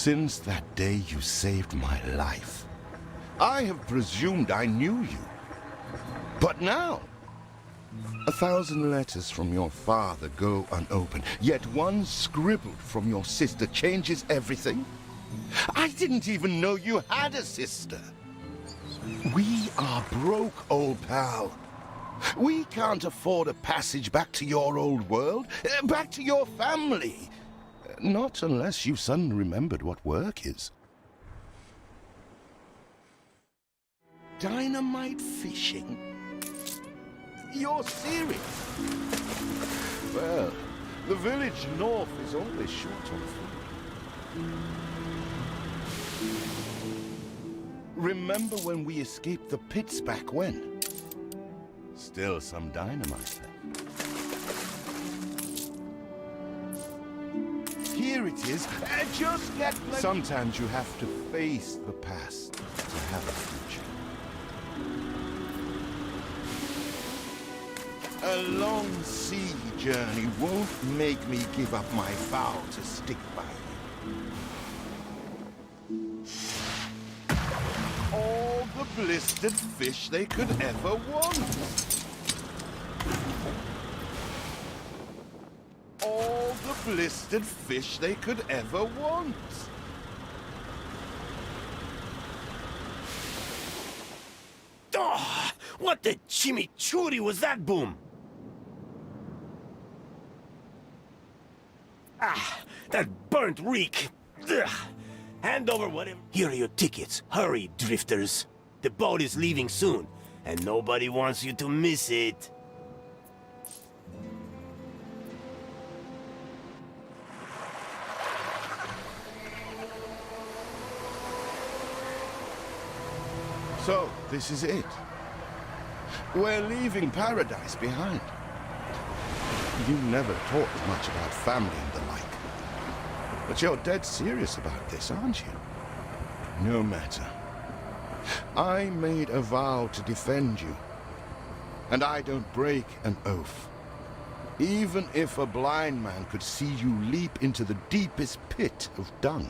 Since that day you saved my life, I have presumed I knew you. But now, 1,000 letters from your father go unopened, yet one scribbled from your sister changes everything? I didn't even know you had a sister. We are broke, old pal. We can't afford a passage back to your old world, back to your family. Not unless you suddenly remembered what work is. Dynamite fishing? You're serious? Well, the village north is always short on food. Remember when we escaped the pits back when? Still some dynamite left. Here it is. Just get... Sometimes you have to face the past to have a future. A long sea journey won't make me give up my vow to stick by you. All the blistered fish they could ever want. All the blistered fish they could ever want. Oh, what the chimichurri was that, Boom? Ah, that burnt reek. Ugh. Hand over whatever. Here are your tickets. Hurry, drifters. The boat is leaving soon, and nobody wants you to miss it. So, this is it. We're leaving paradise behind. You never talked much about family and the like. But you're dead serious about this, aren't you? No matter. I made a vow to defend you. And I don't break an oath. Even if a blind man could see you leap into the deepest pit of dung.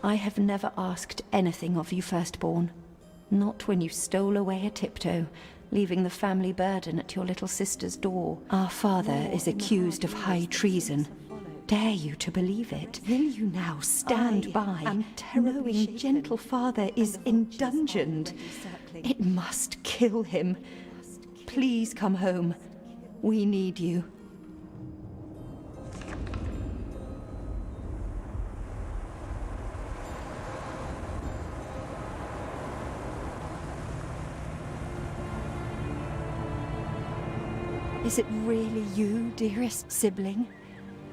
I have never asked anything of you, firstborn. Not when you stole away a tiptoe, leaving the family burden at your little sister's door. Our father is accused of high treason. Dare you to believe it? Will you now stand by, knowing gentle father is indungeoned? It must kill him. Please come home. We need you. Is it really you, dearest sibling?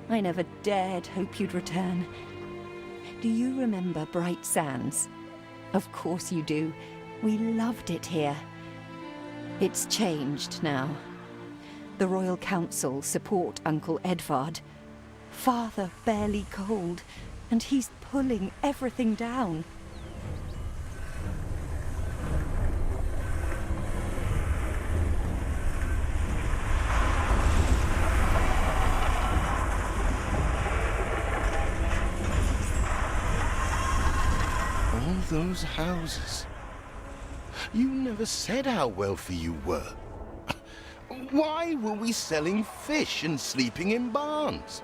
I never dared hope you'd return. Do you remember Bright Sands? Of course you do. We loved it here. It's changed now. The Royal Council support Uncle Edvard. Father barely cold, and he's pulling everything down. Those houses. You never said how wealthy you were. Why were we selling fish and sleeping in barns?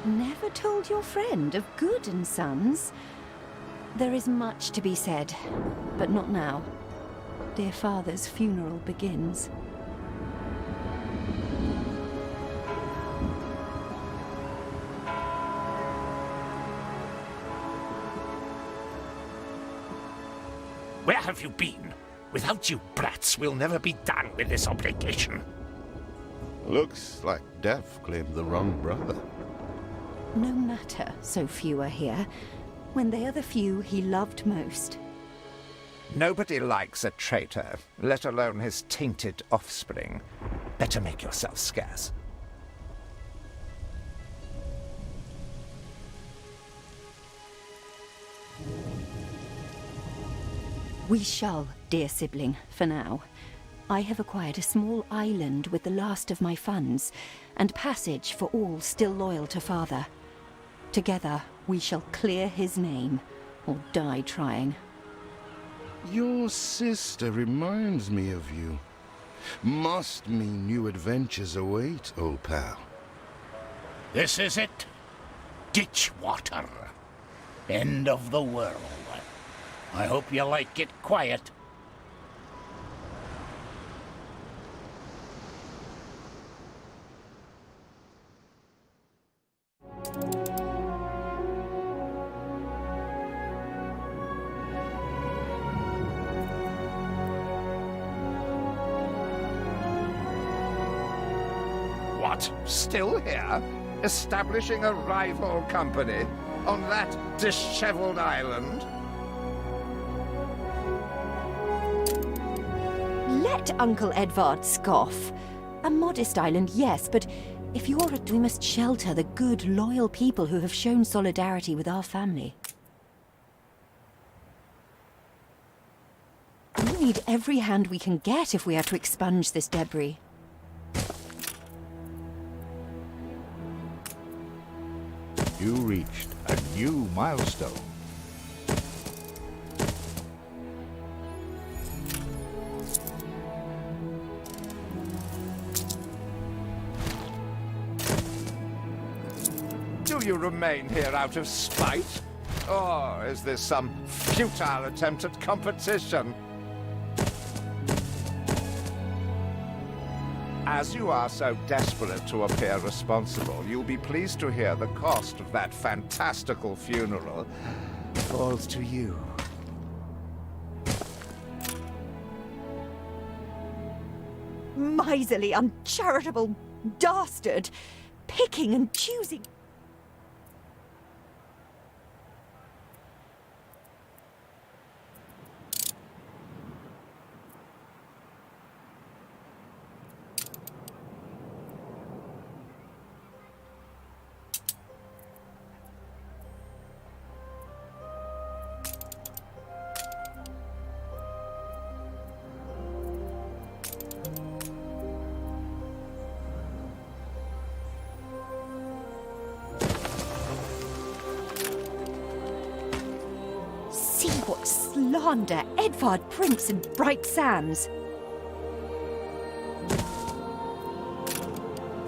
Never told your friend of Good and Sons? There is much to be said, but not now. Dear father's funeral begins. Where have you been? Without you brats, we'll never be done with this obligation. Looks like Death claimed the wrong brother. No matter, so few are here, when they are the few he loved most. Nobody likes a traitor, let alone his tainted offspring. Better make yourself scarce. We shall, dear sibling, for now. I have acquired a small island with the last of my funds, and passage for all still loyal to Father. Together, we shall clear his name, or die trying. Your sister reminds me of you. Must mean new adventures await, old pal. This is it. Ditch water. End of the world. I hope you like it quiet. What? Still here? Establishing a rival company on that disheveled island? Let Uncle Edvard scoff. A modest island, yes, but if you're we must shelter the good, loyal people who have shown solidarity with our family. We need every hand we can get if we are to expunge this debris. You reached a new milestone. Do you remain here out of spite? Or is this some futile attempt at competition? As you are so desperate to appear responsible, you'll be pleased to hear the cost of that fantastical funeral falls to you. Miserly, uncharitable dastard! Picking and choosing. See what slander Edvard prints in bright sands.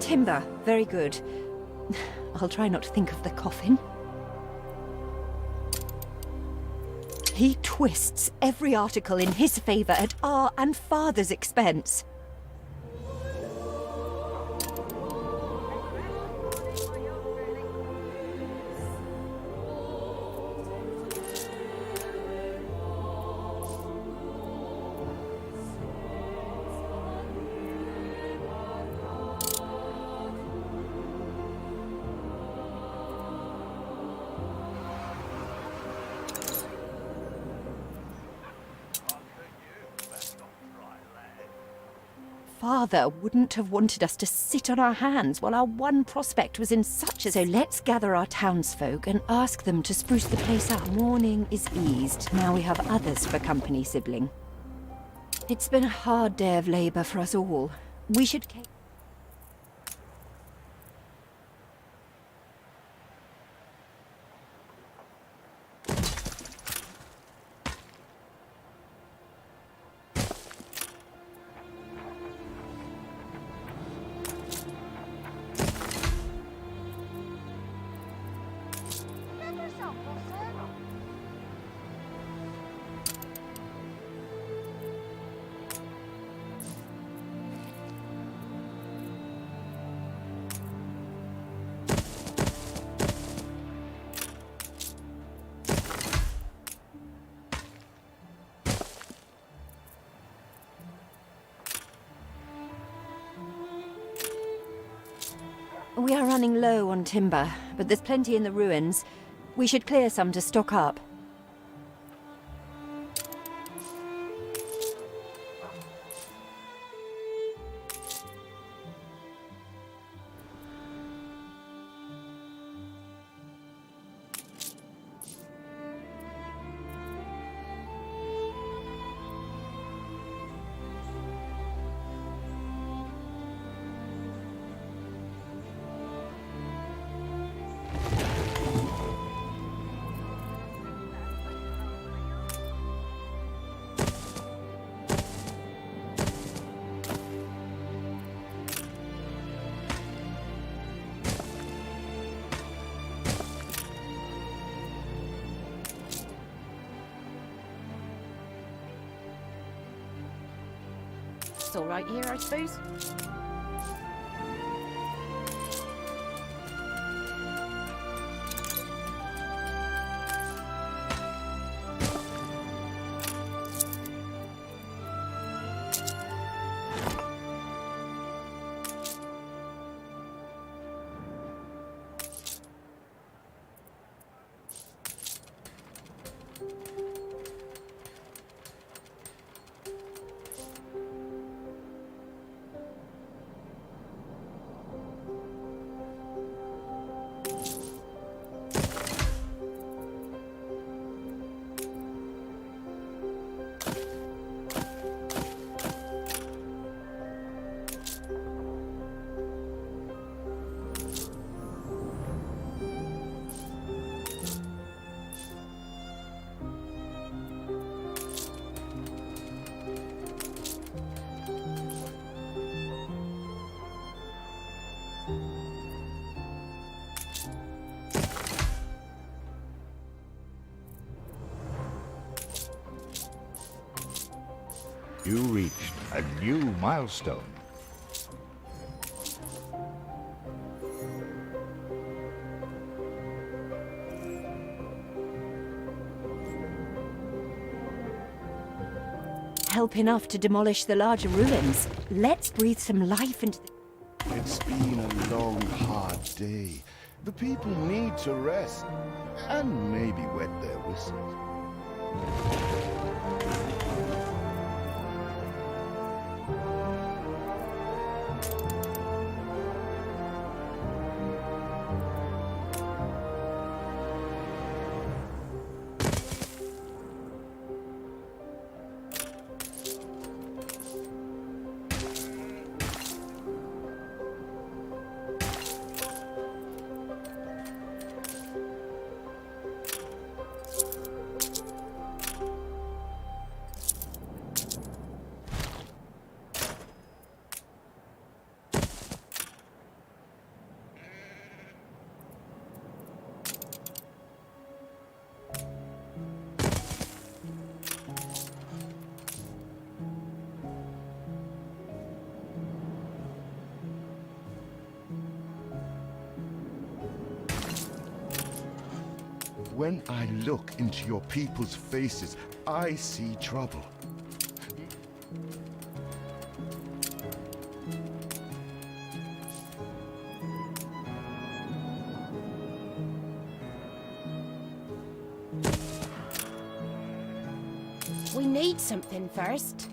Timber, very good. I'll try not to think of the coffin. He twists every article in his favor at our and Father's expense. Father wouldn't have wanted us to sit on our hands while our one prospect was in such a... So let's gather our townsfolk and ask them to spruce the place up. Mourning is eased. Now we have others for company, sibling. It's been a hard day of labor for us all. We should... We are running low on timber, but there's plenty in the ruins. We should clear some to stock up. looks all right here, I suppose. You reached a new milestone. Help enough to demolish the larger ruins. Let's breathe some life into the... It's been a long, hard day. The people need to rest. And maybe wet their whistles. When I look into your people's faces, I see trouble. We need something first.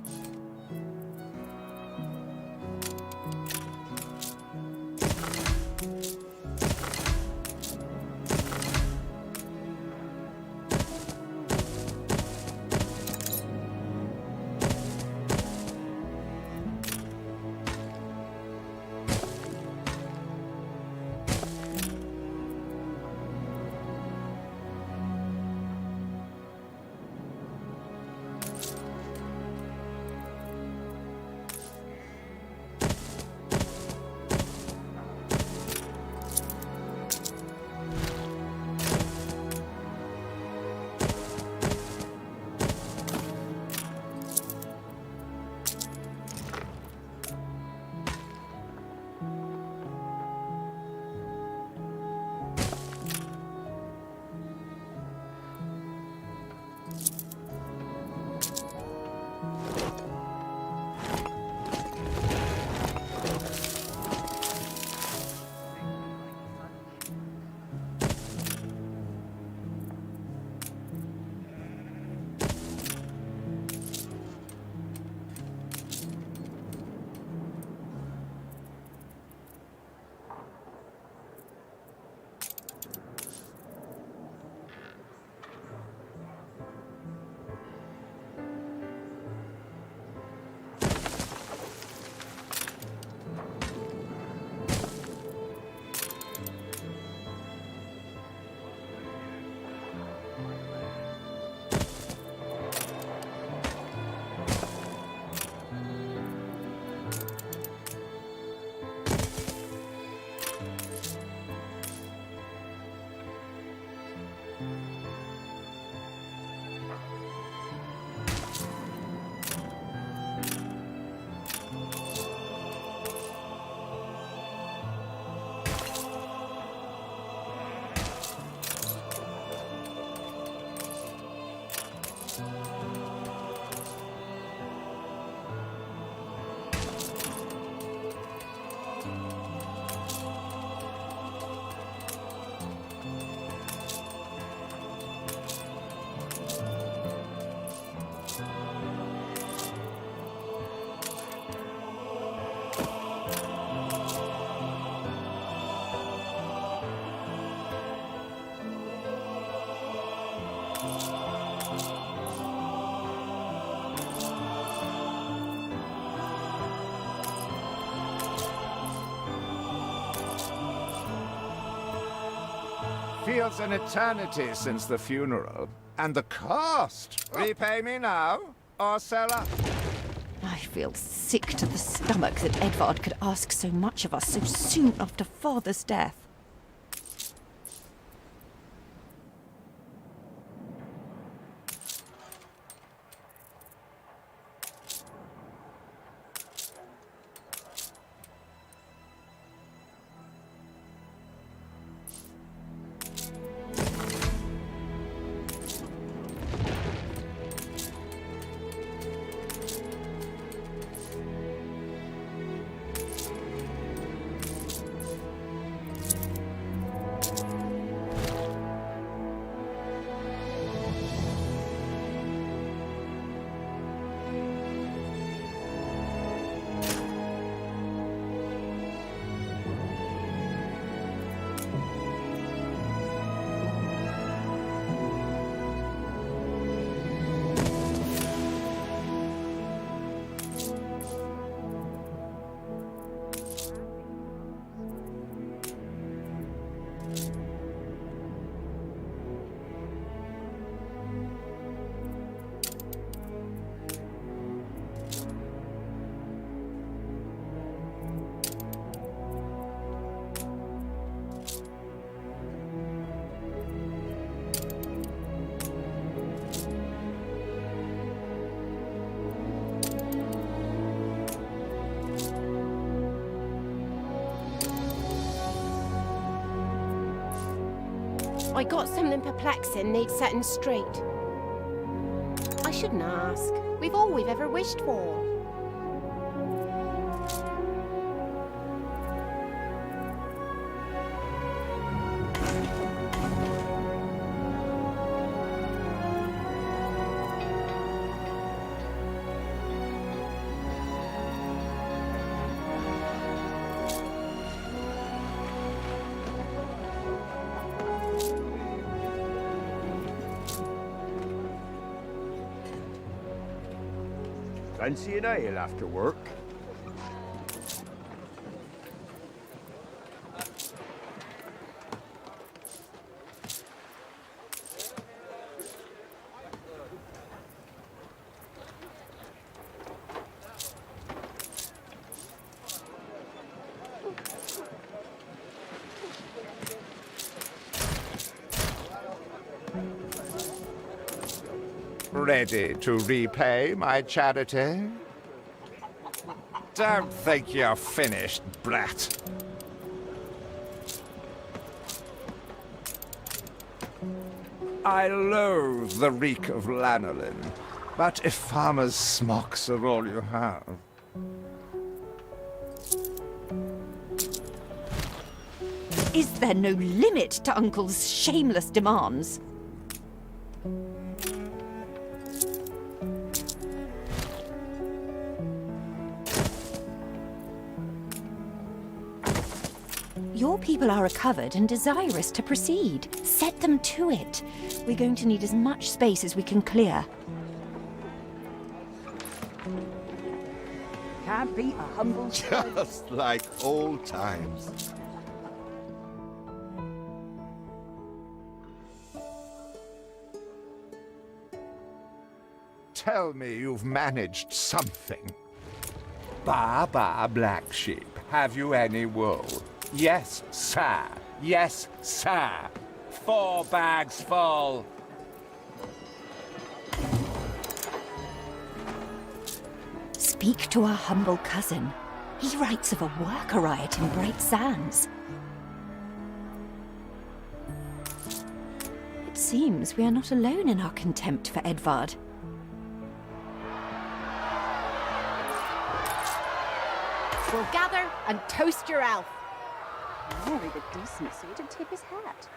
Feels an eternity since the funeral. And the cost! Repay me now, or sell up. I feel sick to the stomach that Edvard could ask so much of us so soon after Father's death. I got something perplexing needs setting straight. I shouldn't ask. We've all we've ever wished for. Fancy an ale after work? Ready to repay my charity? Don't think you're finished, brat. I loathe the reek of lanolin, but if farmers' smocks are all you have... Is there no limit to Uncle's shameless demands? Your people are recovered and desirous to proceed. Set them to it. We're going to need as much space as we can clear. Can't beat a humble... Just like old times. Tell me you've managed something. Ba, black sheep, have you any wool? Yes, sir. Yes, sir. 4 bags full. Speak to our humble cousin. He writes of a worker riot in Bright Sands. It seems we are not alone in our contempt for Edvard. We'll gather and toast your elf. Really the decency to tip his hat.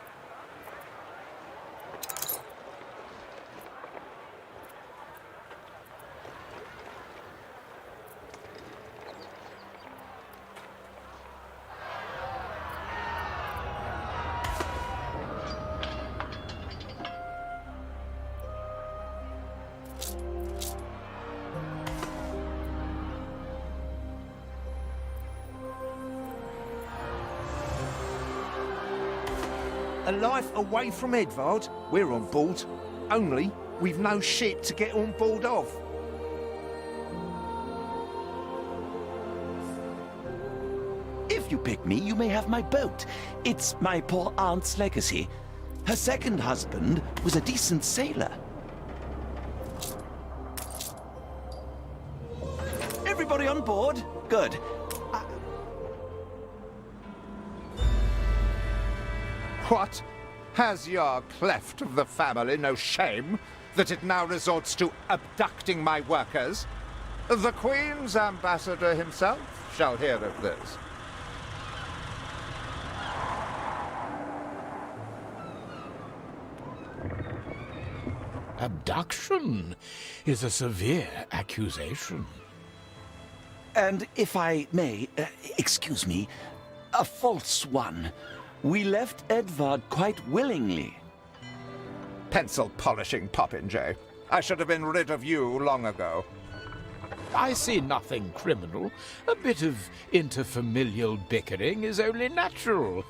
A life away from Edvard? We're on board. Only we've no ship to get on board of. If you pick me, you may have my boat. It's my poor aunt's legacy. Her second husband was a decent sailor. Everybody on board? Good. What? Has your cleft of the family no shame that it now resorts to abducting my workers? The Queen's ambassador himself shall hear of this. Abduction is a severe accusation. And if I may, excuse me, a false one. We left Edvard quite willingly. Pencil polishing popinjay. I should have been rid of you long ago. I see nothing criminal. A bit of interfamilial bickering is only natural,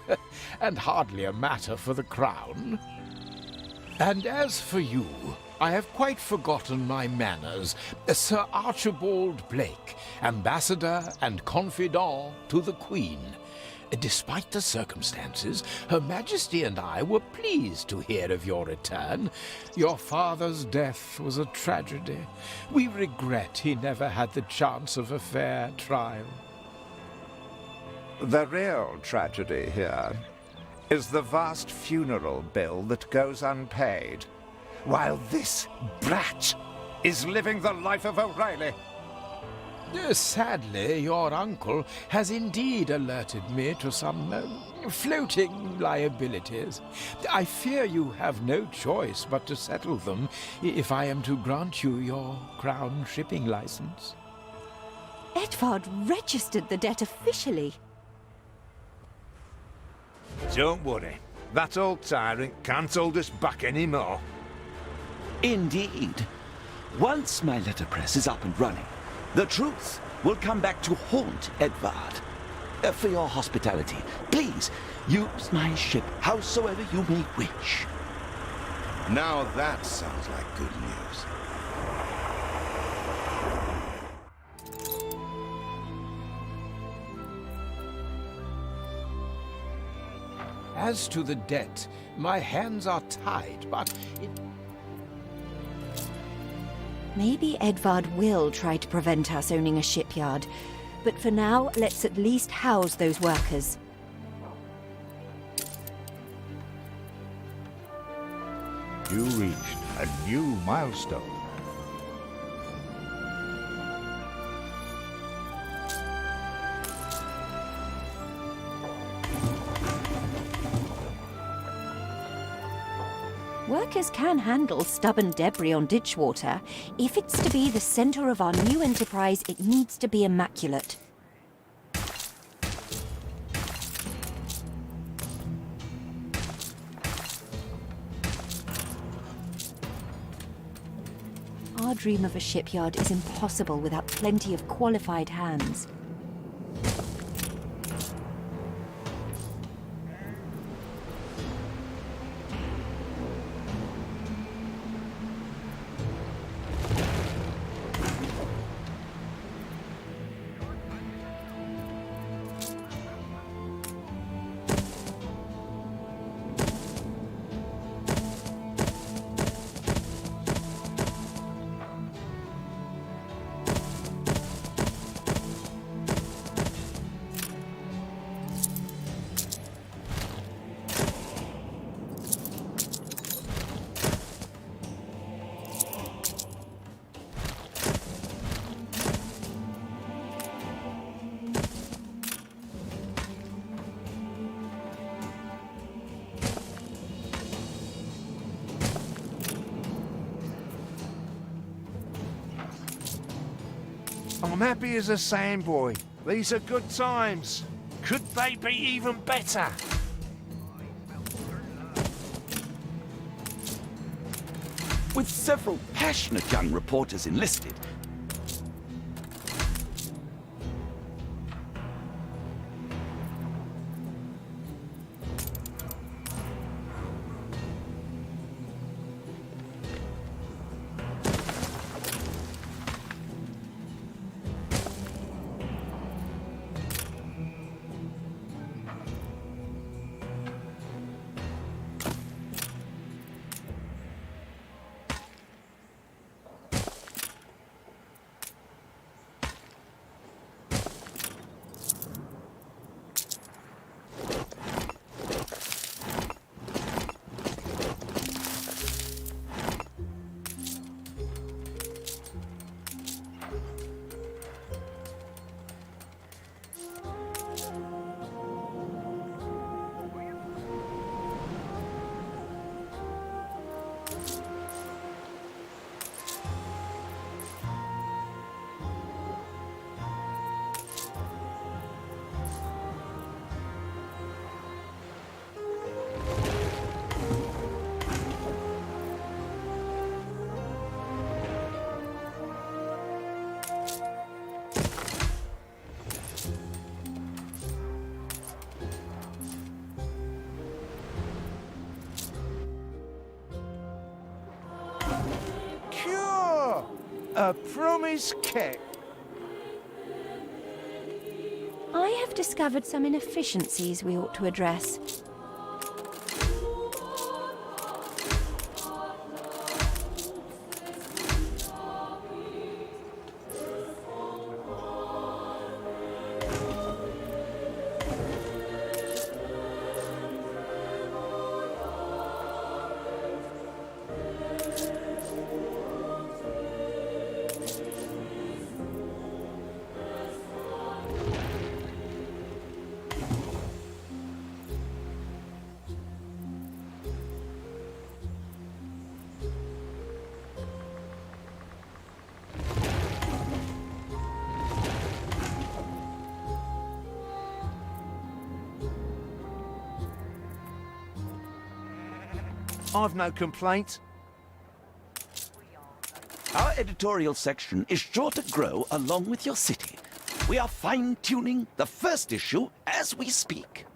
and hardly a matter for the crown. And as for you, I have quite forgotten my manners. Sir Archibald Blake, ambassador and confidant to the Queen. Despite the circumstances, Her Majesty and I were pleased to hear of your return. Your father's death was a tragedy. We regret he never had the chance of a fair trial. The real tragedy here is the vast funeral bill that goes unpaid, while this brat is living the life of O'Reilly. Sadly, your uncle has indeed alerted me to some floating liabilities. I fear you have no choice but to settle them if I am to grant you your crown shipping license. Edvard registered the debt officially. Don't worry. That old tyrant can't hold us back anymore. Indeed. Once my letterpress is up and running, the truth will come back to haunt Edvard. For your hospitality, please use my ship howsoever you may wish. Now that sounds like good news. As to the debt, my hands are tied, but Maybe Edvard will try to prevent us owning a shipyard, but for now, let's at least house those workers. You reached a new milestone. Workers can handle stubborn debris on ditch water. If it's to be the center of our new enterprise, it needs to be immaculate. Our dream of a shipyard is impossible without plenty of qualified hands. I'm happy as a sandboy. These are good times. Could they be even better? With several passionate young reporters enlisted, A promise kept. I have discovered some inefficiencies we ought to address. I've no complaints. Our editorial section is sure to grow along with your city. We are fine-tuning the first issue as we speak.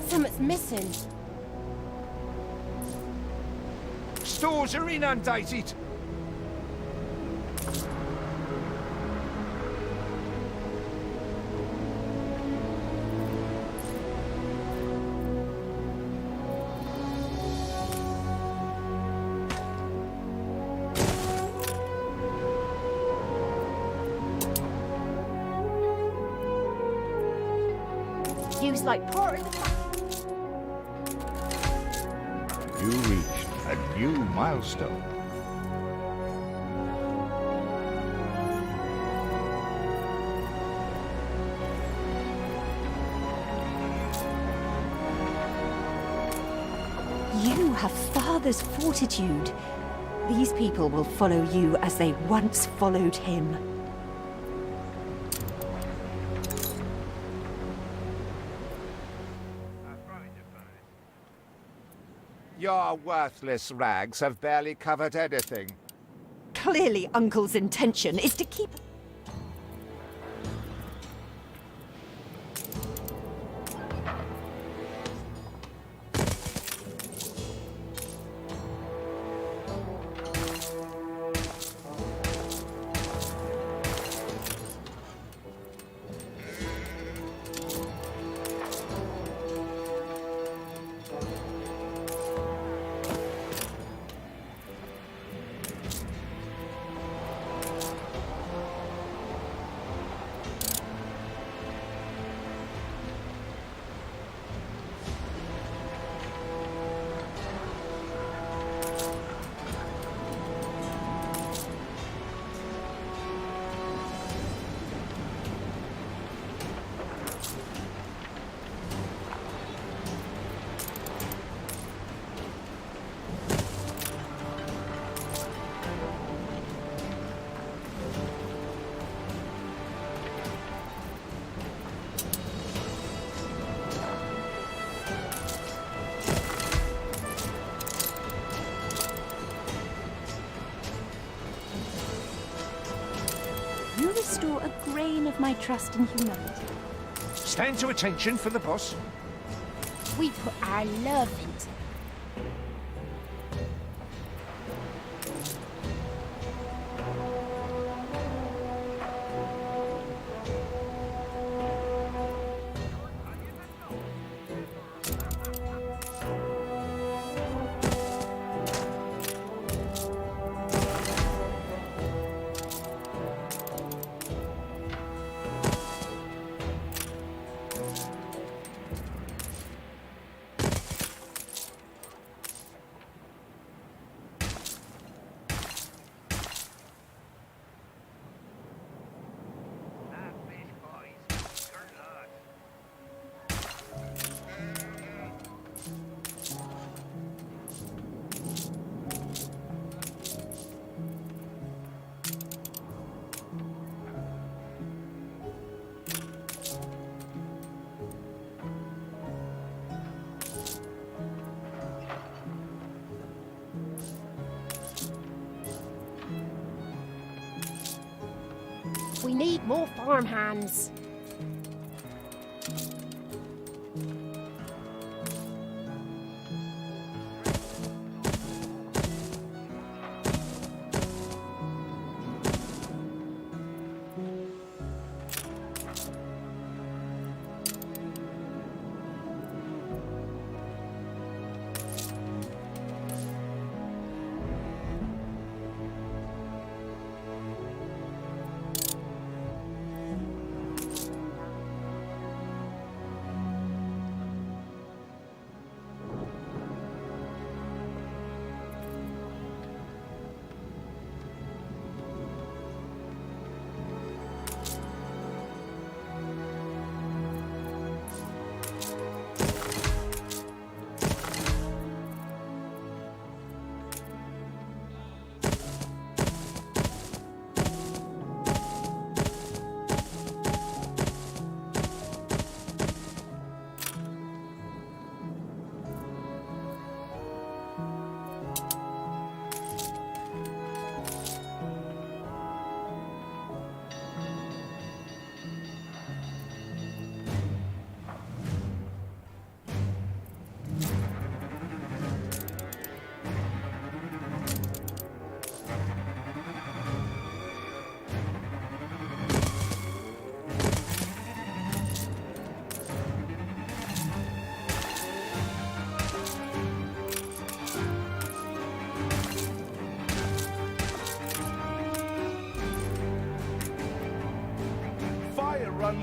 Something's missing. Stores are inundated. Used like part of the... You reached a new milestone. You have father's fortitude. These people will follow you as they once followed him. Your worthless rags have barely covered anything. Clearly, Uncle's intention is to keep... You restore a grain of my trust in humanity. Stand to attention for the boss. We put our love into... We need more farmhands.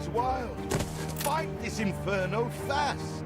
is wild. Fight this inferno fast.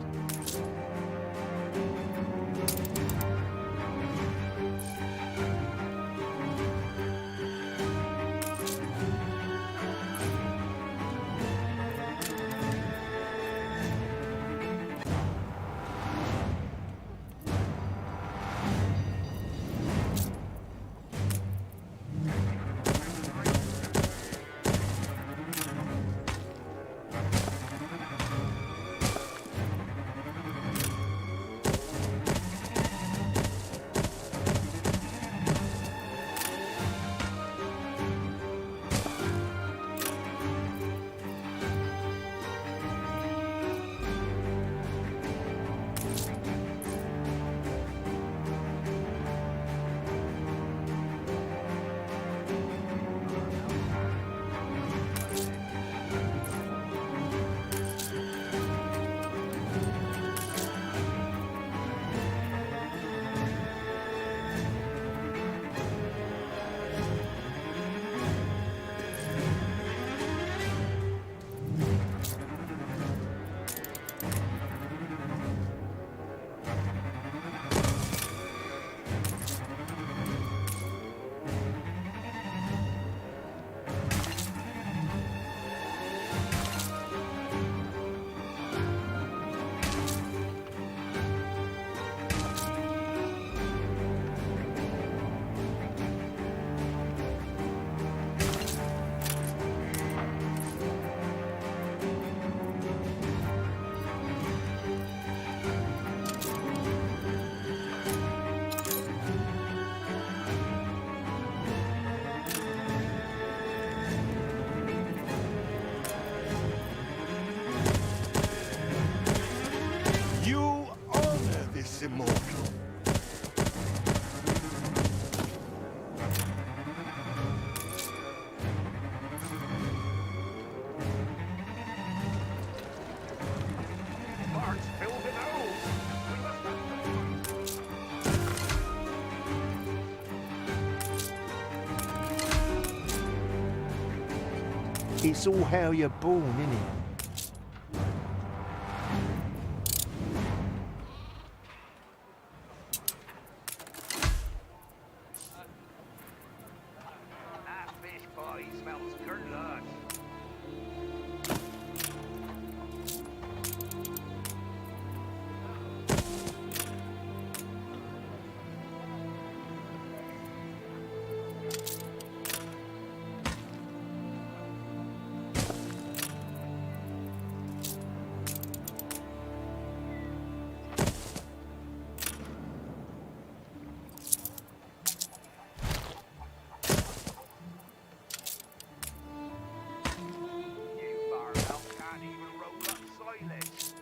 You honor this immortal. Bart's filled with owls. It's all how you're born, innit? That fish pie smells good, lad. You far out can't even roll up silence.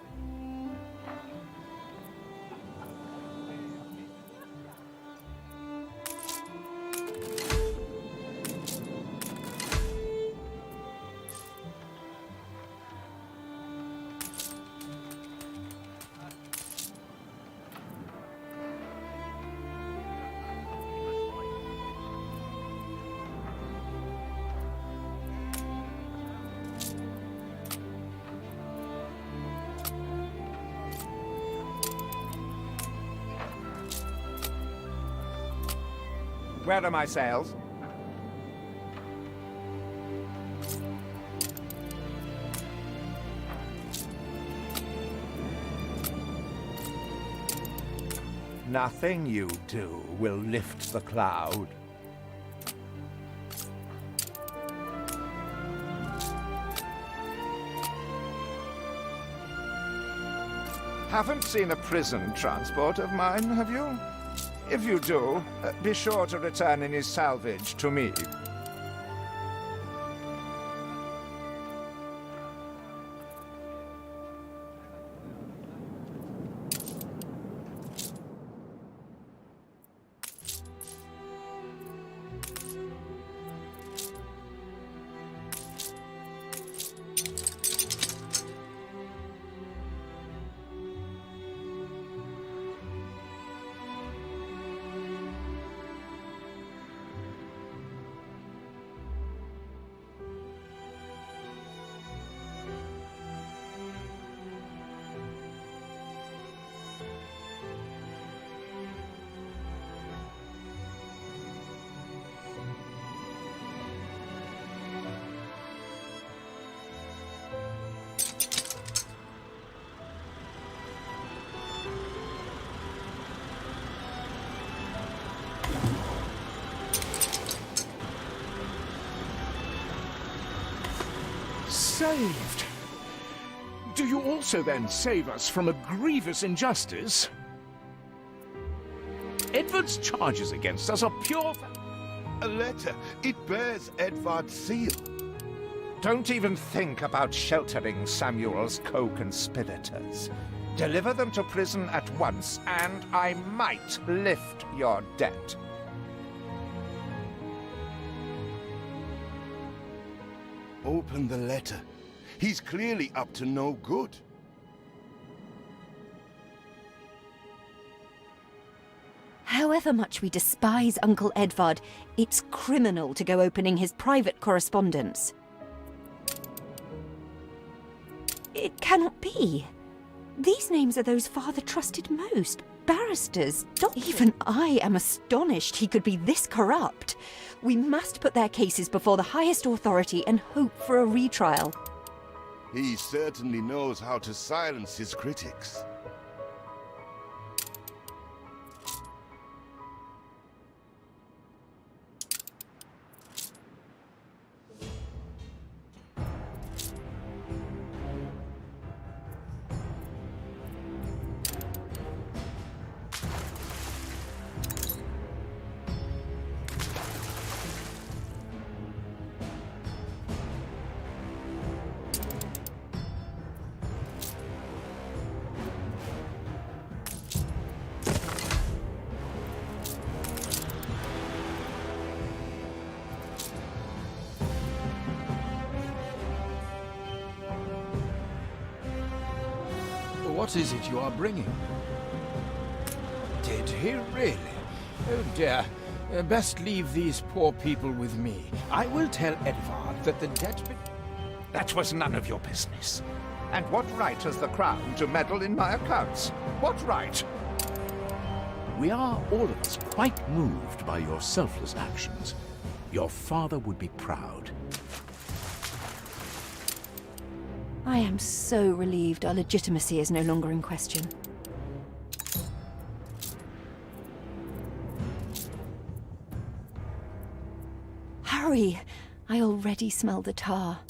Where are my sails? Nothing you do will lift the cloud. Haven't seen a prison transport of mine, have you? If you do, be sure to return any salvage to me. saved. Do you also then save us from a grievous injustice? Edward's charges against us are pure... A letter. It bears Edvard's seal. Don't even think about sheltering Samuel's co-conspirators. Deliver them to prison at once, and I might lift your debt. Open the letter. He's clearly up to no good. However much we despise Uncle Edvard, it's criminal to go opening his private correspondence. It cannot be. These names are those Father trusted most. Barristers, doctors. Even I am astonished he could be this corrupt. We must put their cases before the highest authority and hope for a retrial. He certainly knows how to silence his critics. What is it you are bringing? Did he really? Oh dear. Best leave these poor people with me. I will tell Edvard that the debt... That was none of your business. And what right has the Crown to meddle in my accounts? What right? We are, all of us, quite moved by your selfless actions. Your father would be proud. I am so relieved our legitimacy is no longer in question. Hurry! I already smell the tar.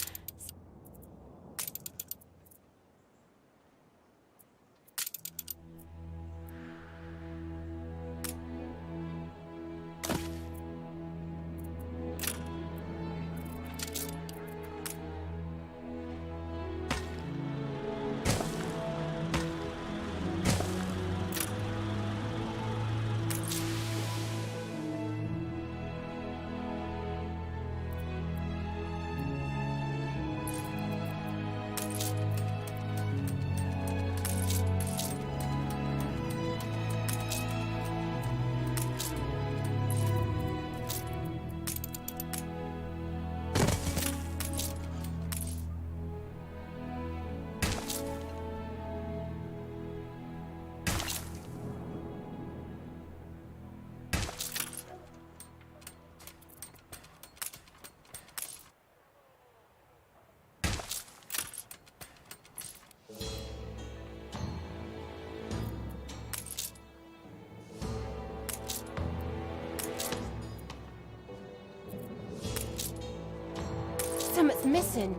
Something's missing.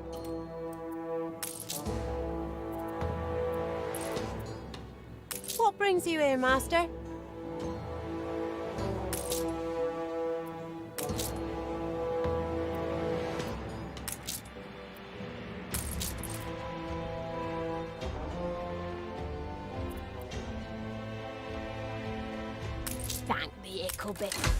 What brings you here, Master? Thank the Icklebit.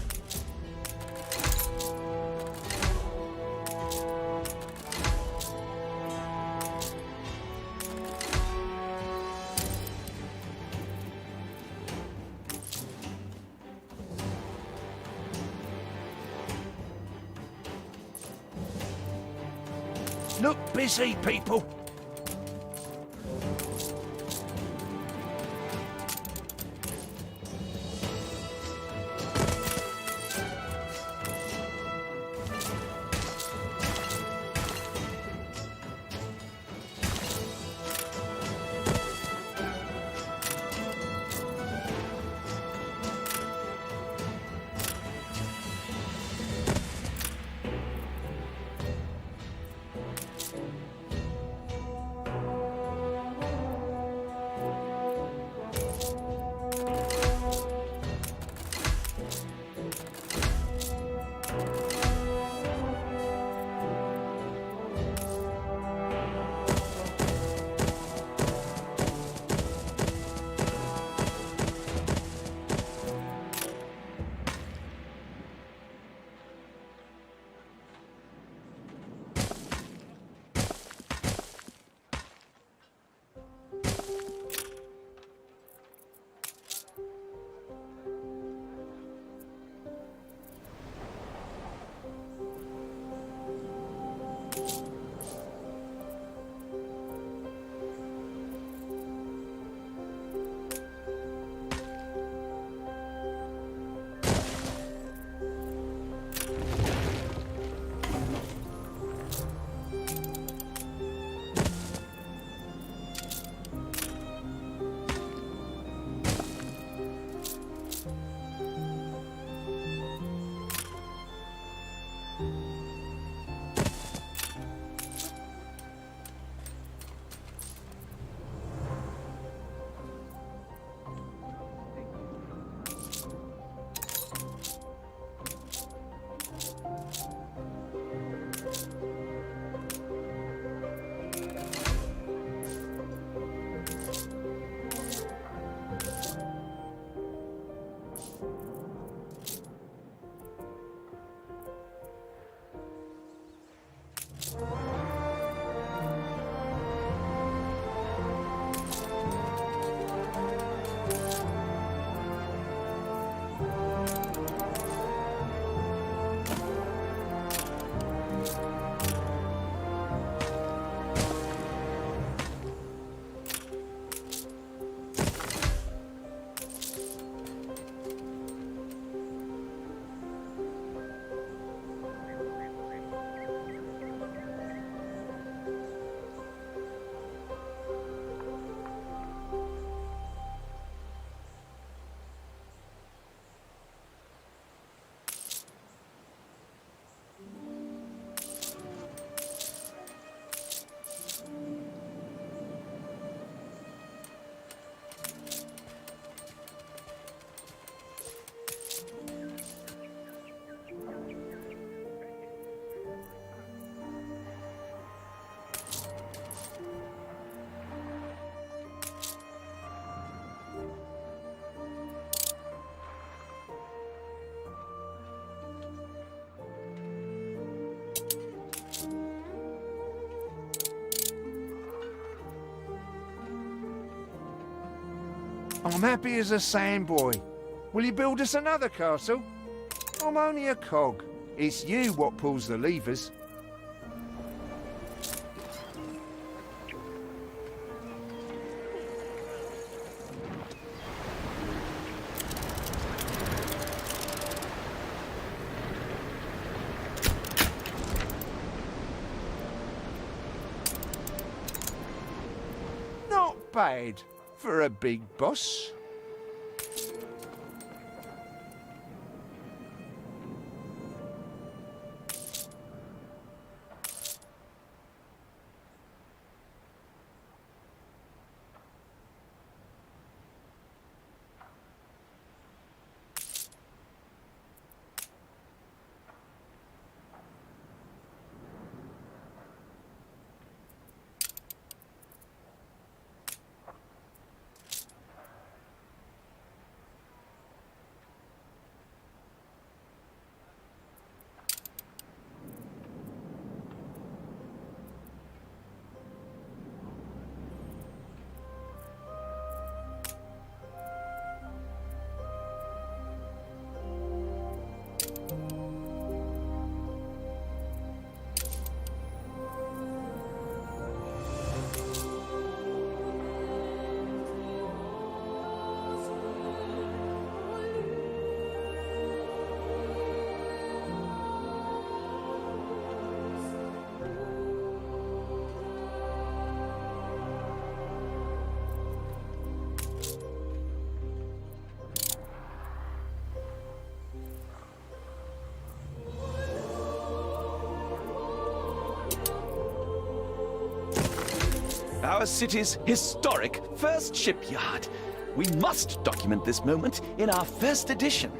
Look busy, people! I'm happy as a sandboy. Will you build us another castle? I'm only a cog. It's you what pulls the levers. Not bad for a big boss. Our city's historic first shipyard. We must document this moment in our first edition.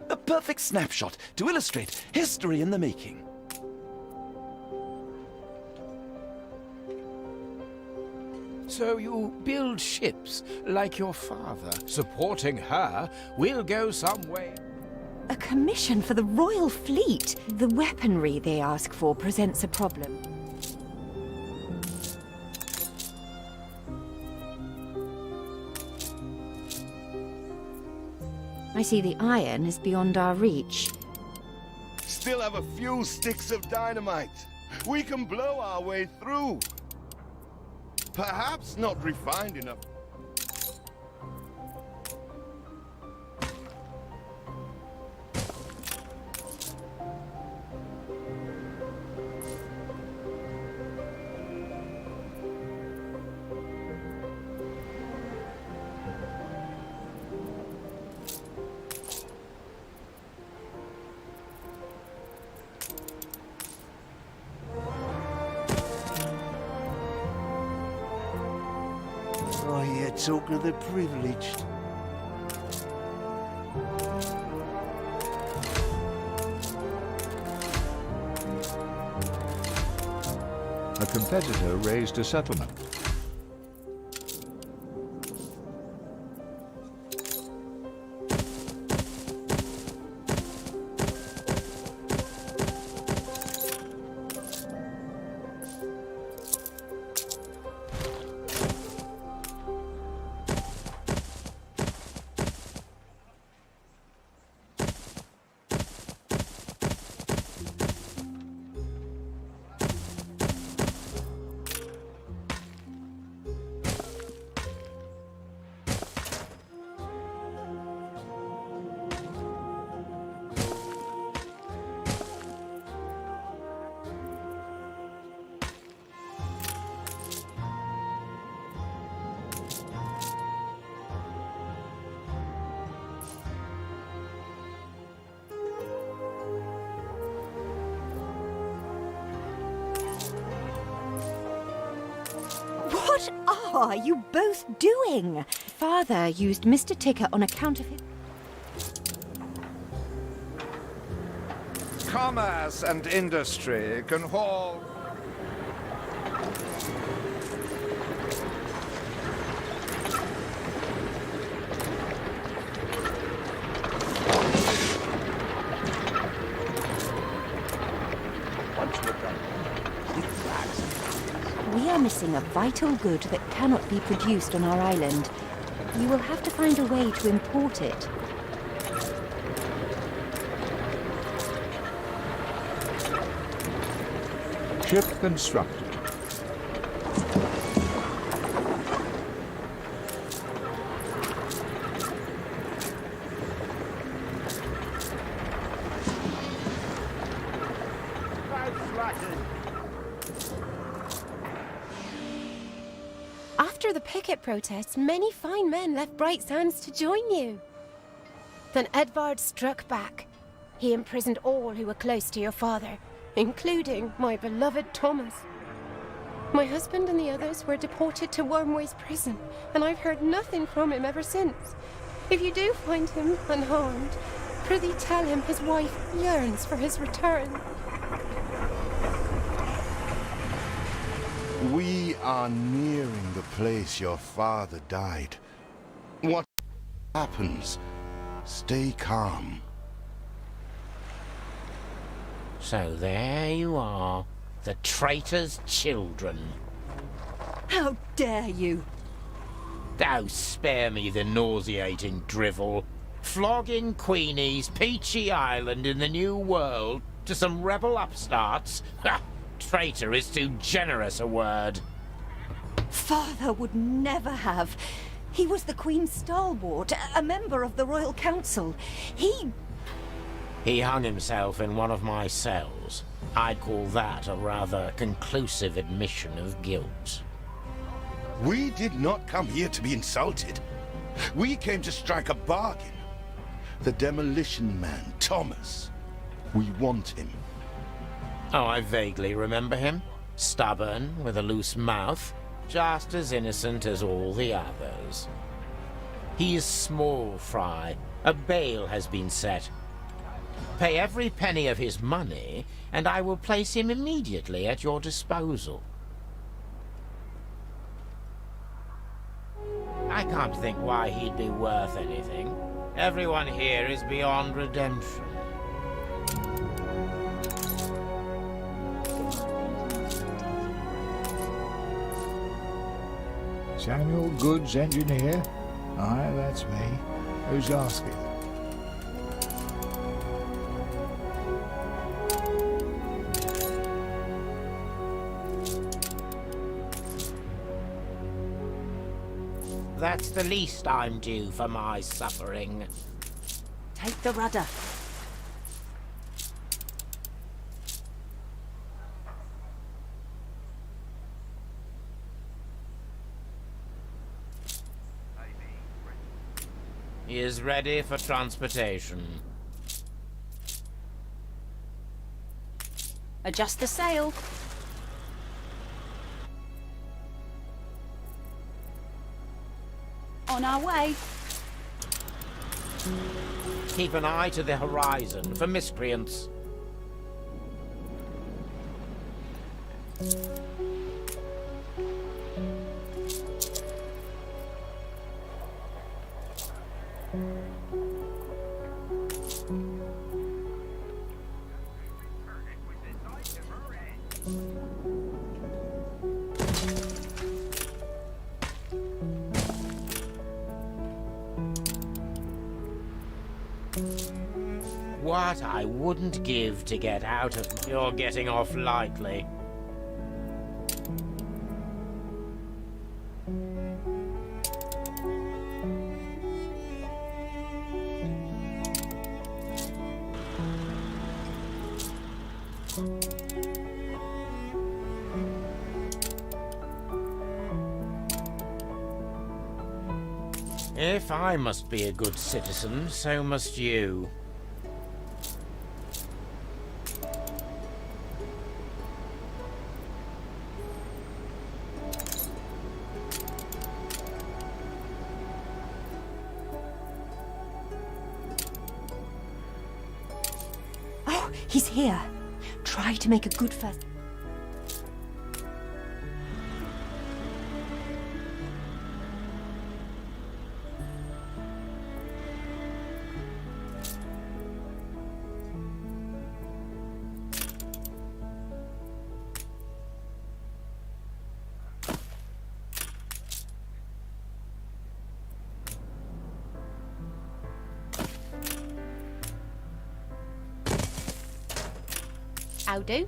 A perfect snapshot to illustrate history in the making. So you build ships like your father. Supporting her will go some way. A commission for the Royal Fleet? The weaponry they ask for presents a problem. I see the iron is beyond our reach. Still have a few sticks of dynamite. We can blow our way through. Perhaps not refined enough. I hear talk of the privileged. A competitor raised a settlement. What are you both doing? Father used Mr. Ticker on account of his... Commerce and industry can haul... We are missing a vital good that cannot be produced on our island. You will have to find a way to import it. Ship constructed. After the picket protests, many fine men left Bright Sands to join you. Then Edvard struck back. He imprisoned all who were close to your father, including my beloved Thomas. My husband and the others were deported to Wormway's prison, and I've heard nothing from him ever since. If you do find him unharmed, prithee tell him his wife yearns for his return. We are nearing the place your father died. What happens? Stay calm. So there you are, the traitor's children. How dare you! Oh, spare me the nauseating drivel. Flogging Queenie's peachy island in the New World to some rebel upstarts? Ha! Traitor is too generous a word. Father would never have. He was the Queen's stalwart, a member of the Royal Council. He hung himself in one of my cells. I'd call that a rather conclusive admission of guilt. We did not come here to be insulted. We came to strike a bargain. The demolition man, Thomas. We want him. Oh, I vaguely remember him. Stubborn, with a loose mouth, just as innocent as all the others. He is small fry. A bail has been set. Pay every penny of his money, and I will place him immediately at your disposal. I can't think why he'd be worth anything. Everyone here is beyond redemption. Samuel Goods, engineer? Aye, that's me. Who's asking? That's the least I'm due for my suffering. Take the rudder. He is ready for transportation. Adjust the sail. On our way. Keep an eye to the horizon for miscreants. What I wouldn't give to get out of... You're getting off lightly. If I must be a good citizen, so must you. He's here. Try to make a good first... I'll do.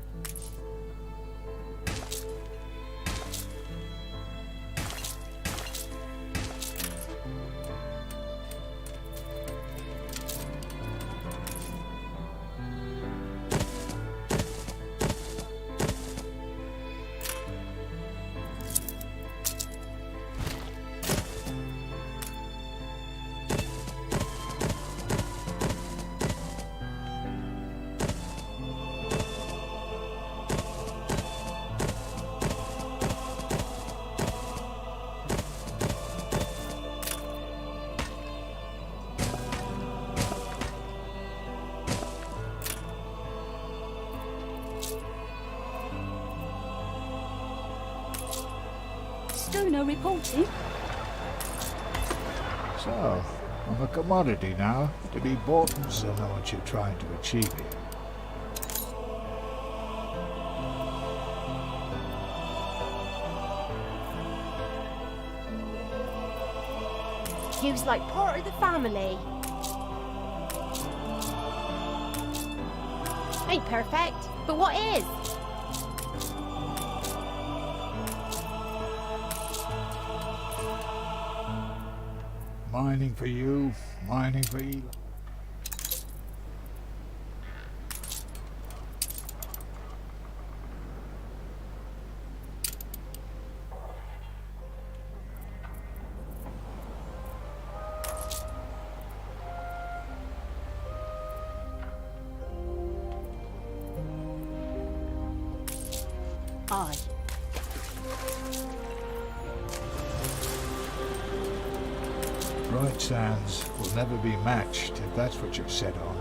Stoner reporting. So, I'm a commodity now, to be bought and sold. I know what you're trying to achieve here. You's like part of the family. Ain't perfect, but what is? Mining for you, mining for Eli. Aye. Bright sands will never be matched if that's what you're set on.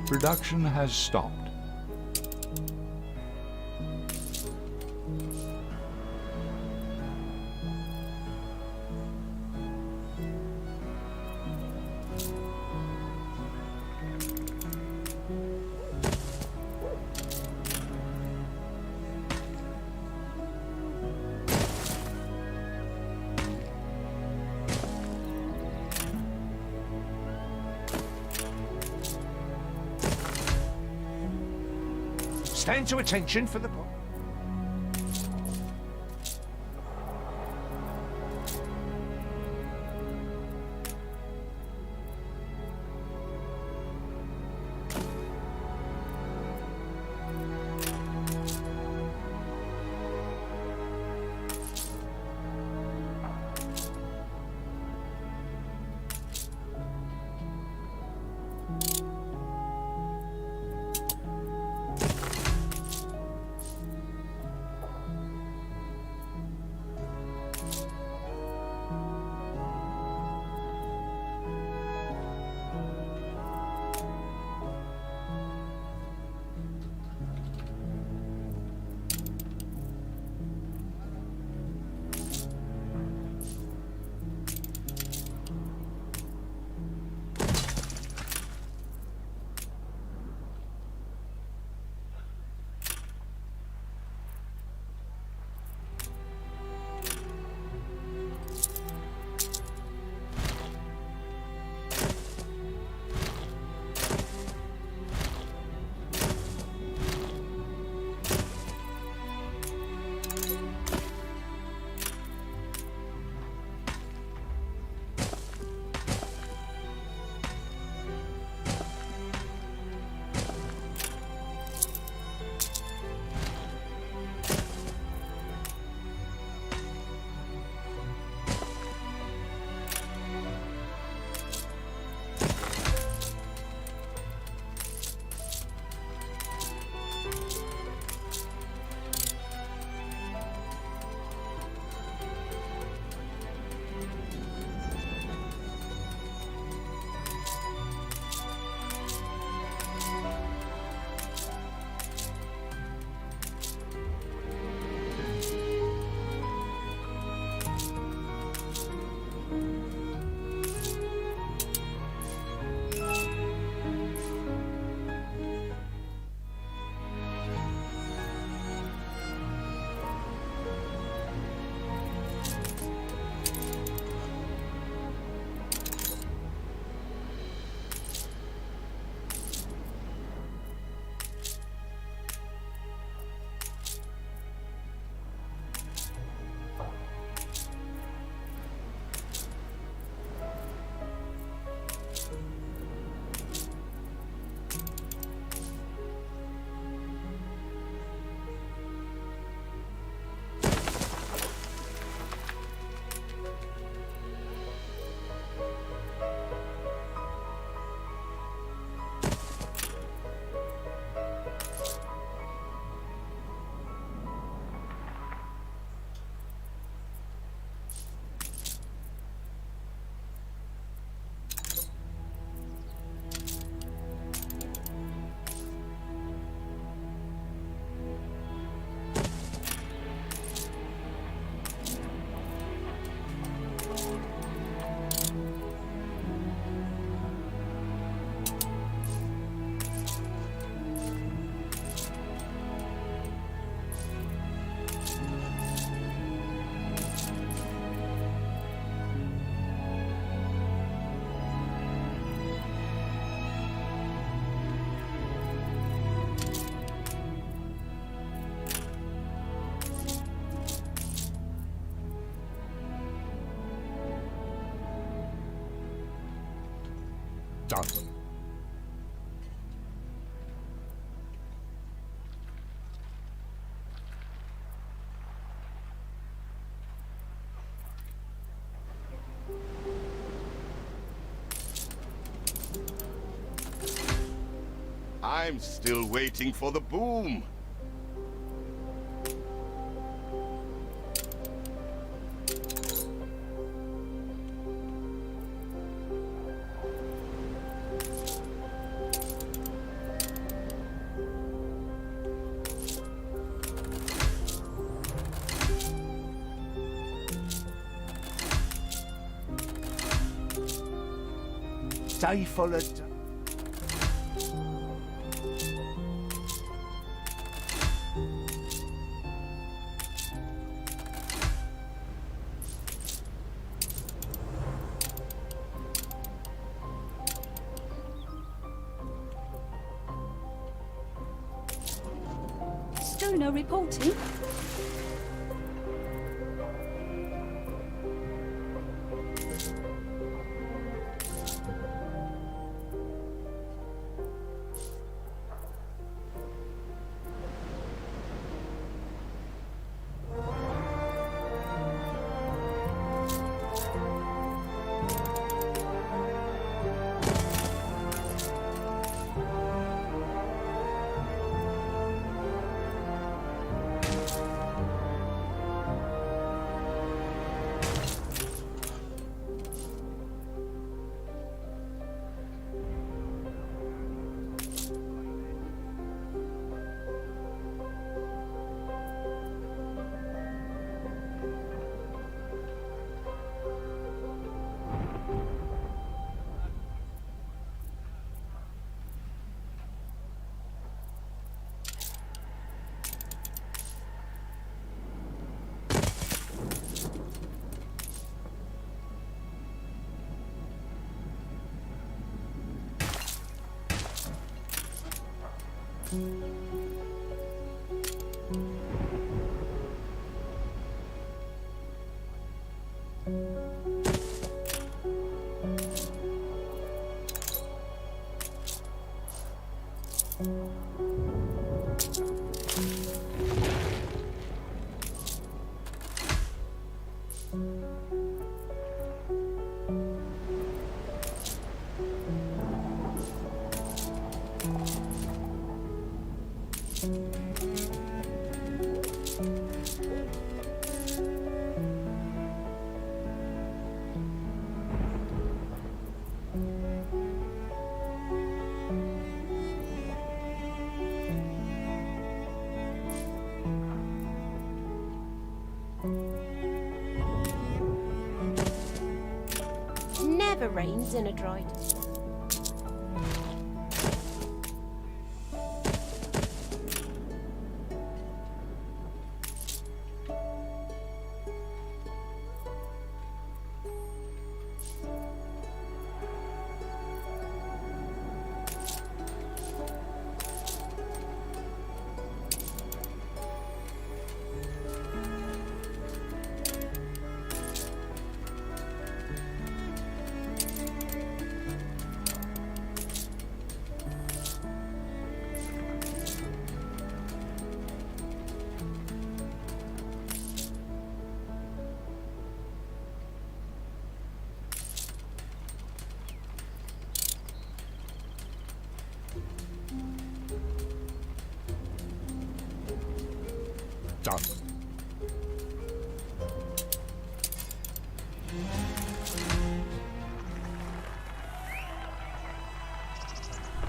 Production has stopped. Stand to attention for the... Done. I'm still waiting for the boom. Stifle it. Stoner reporting. Never rains in a droid. Done.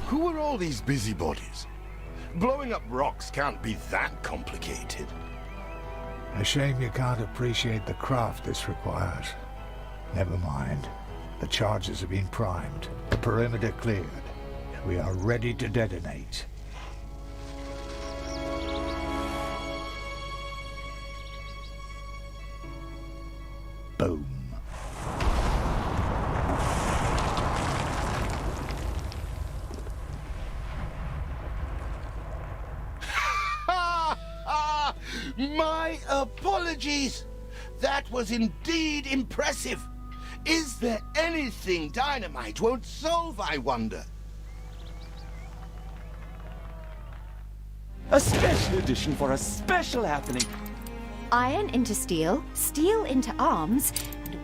Who are all these busybodies? Blowing up rocks can't be that complicated. A shame you can't appreciate the craft this requires. Never mind. The charges have been primed. The perimeter cleared. We are ready to detonate. Boom. My apologies! That was indeed impressive. Is there anything dynamite won't solve, I wonder? A special edition for a special happening. Iron into steel, steel into arms, and